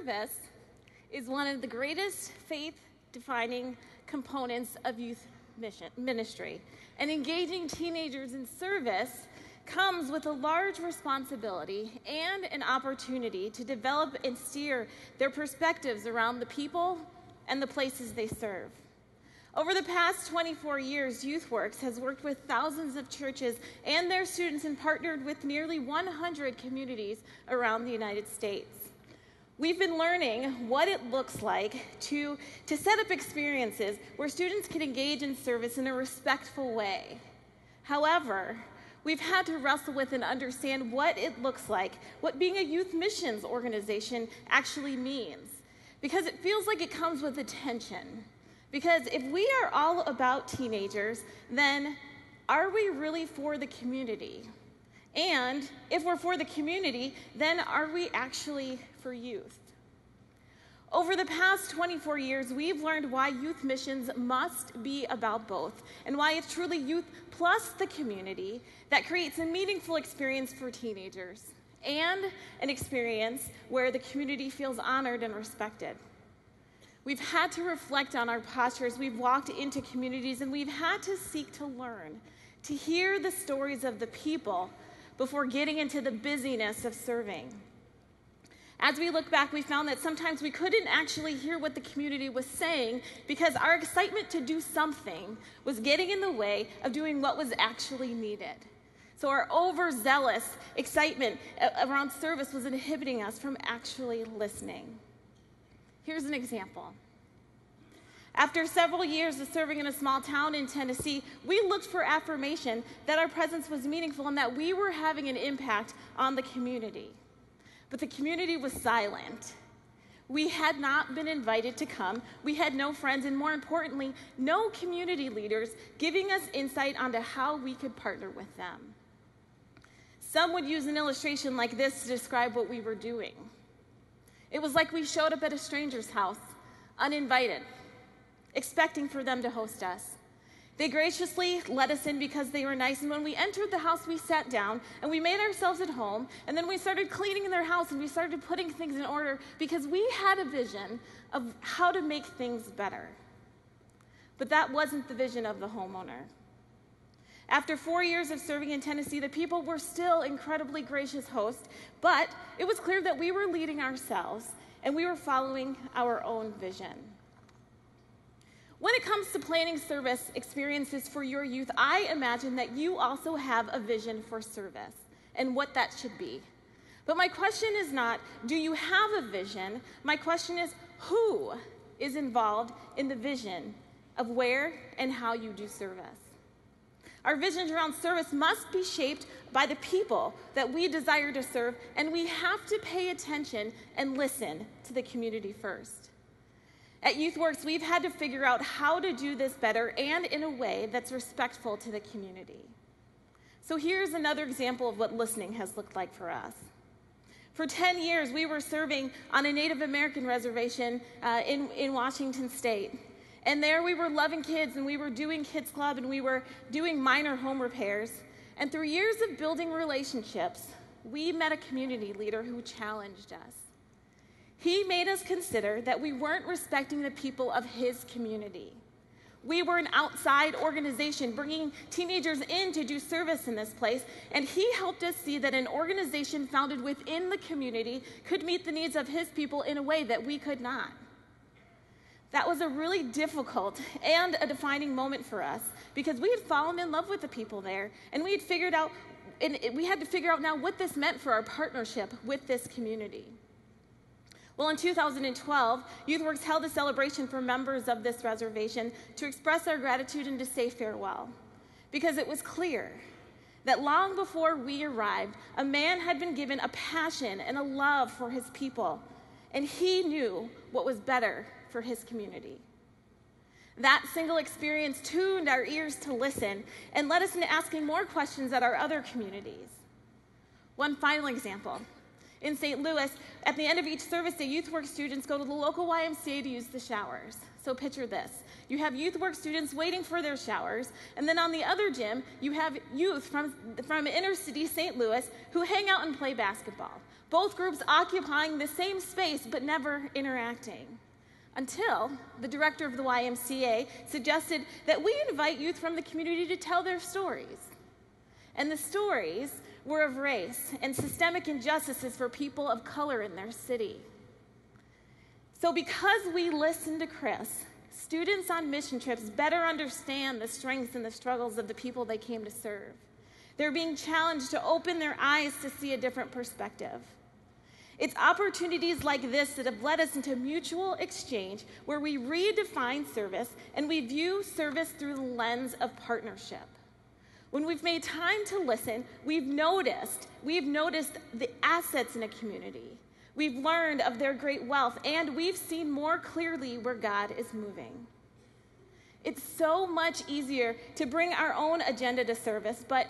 Service is one of the greatest faith-defining components of youth ministry. And engaging teenagers in service comes with a large responsibility and an opportunity to develop and steer their perspectives around the people and the places they serve. Over the past 24 years, YouthWorks has worked with thousands of churches and their students and partnered with nearly 100 communities around the United States. We've been learning what it looks like to set up experiences where students can engage in service in a respectful way. However, we've had to wrestle with and understand what it looks like, what being a youth missions organization actually means, because it feels like it comes with a tension. Because if we are all about teenagers, then are we really for the community? And if we're for the community, then are we actually for youth? Over the past 24 years, we've learned why youth missions must be about both, and why it's truly youth plus the community that creates a meaningful experience for teenagers, and an experience where the community feels honored and respected. We've had to reflect on our postures. We've walked into communities, and we've had to seek to learn, to hear the stories of the people before getting into the busyness of serving. As we look back, we found that sometimes we couldn't actually hear what the community was saying because our excitement to do something was getting in the way of doing what was actually needed. So our overzealous excitement around service was inhibiting us from actually listening. Here's an example. After several years of serving in a small town in Tennessee, we looked for affirmation that our presence was meaningful and that we were having an impact on the community. But the community was silent. We had not been invited to come. We had no friends, and more importantly, no community leaders giving us insight onto how we could partner with them. Some would use an illustration like this to describe what we were doing. It was like we showed up at a stranger's house, uninvited, expecting for them to host us. They graciously let us in because they were nice, and when we entered the house, we sat down, and we made ourselves at home, and then we started cleaning in their house, and we started putting things in order because we had a vision of how to make things better. But that wasn't the vision of the homeowner. After 4 years of serving in Tennessee, the people were still incredibly gracious hosts, but it was clear that we were leading ourselves and we were following our own vision. When it comes to planning service experiences for your youth, I imagine that you also have a vision for service and what that should be. But my question is not, do you have a vision? My question is, who is involved in the vision of where and how you do service? Our visions around service must be shaped by the people that we desire to serve, and we have to pay attention and listen to the community first. At YouthWorks, we've had to figure out how to do this better and in a way that's respectful to the community. So here's another example of what listening has looked like for us. For 10 years, we were serving on a Native American reservation in Washington State. And there we were loving kids, and we were doing kids club, and we were doing minor home repairs. And through years of building relationships, we met a community leader who challenged us. He made us consider that we weren't respecting the people of his community. We were an outside organization bringing teenagers in to do service in this place, and he helped us see that an organization founded within the community could meet the needs of his people in a way that we could not. That was a really difficult and a defining moment for us because we had fallen in love with the people there, and we had figured out, and we had to figure out now what this meant for our partnership with this community. Well, in 2012, YouthWorks held a celebration for members of this reservation to express our gratitude and to say farewell, because it was clear that long before we arrived, a man had been given a passion and a love for his people, and he knew what was better for his community. That single experience tuned our ears to listen and led us into asking more questions at our other communities. One final example. In St. Louis, at the end of each service day, YouthWorks students go to the local YMCA to use the showers. So picture this. You have YouthWorks students waiting for their showers, and then on the other gym, you have youth from inner city St. Louis who hang out and play basketball. both groups occupying the same space but never interacting. Until the director of the YMCA suggested that we invite youth from the community to tell their stories. And the stories were of race and systemic injustices for people of color in their city. So because we listened to Chris, students on mission trips better understand the strengths and the struggles of the people they came to serve. They're being challenged to open their eyes to see a different perspective. It's opportunities like this that have led us into mutual exchange where we redefine service and we view service through the lens of partnership. When we've made time to listen, we've noticed the assets in a community. We've learned of their great wealth, and we've seen more clearly where God is moving. It's so much easier to bring our own agenda to service, but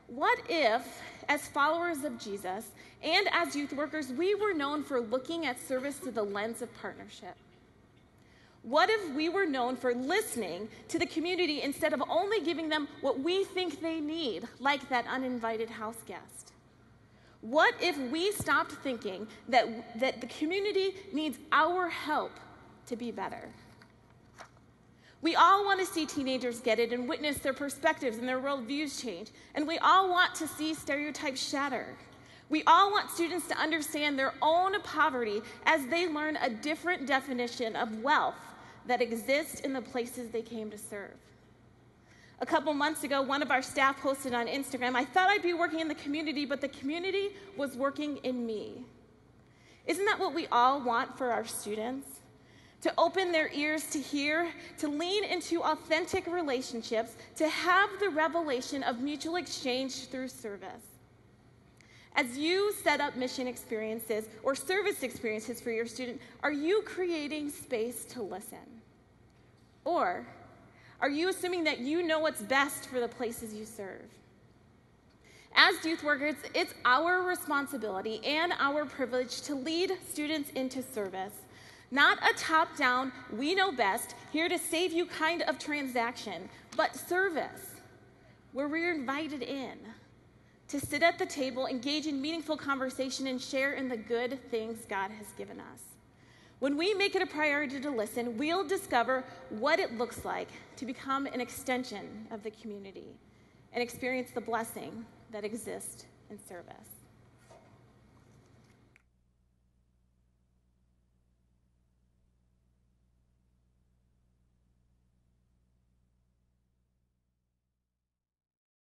what if, as followers of Jesus and as youth workers, we were known for looking at service through the lens of partnership? What if we were known for listening to the community instead of only giving them what we think they need, like that uninvited house guest? What if we stopped thinking that the community needs our help to be better? We all want to see teenagers get it and witness their perspectives and their worldviews change. And we all want to see stereotypes shatter. We all want students to understand their own poverty as they learn a different definition of wealth that exists in the places they came to serve. A couple months ago, one of our staff posted on Instagram, "I thought I'd be working in the community, but the community was working in me." Isn't that what we all want for our students? To open their ears to hear, to lean into authentic relationships, to have the revelation of mutual exchange through service. As you set up mission experiences or service experiences for your student, are you creating space to listen? Or are you assuming that you know what's best for the places you serve? As youth workers, it's our responsibility and our privilege to lead students into service. Not a top-down, we know best, here to save you kind of transaction, but service, where we're invited in to sit at the table, engage in meaningful conversation, and share in the good things God has given us. When we make it a priority to listen, we'll discover what it looks like to become an extension of the community and experience the blessing that exists in service.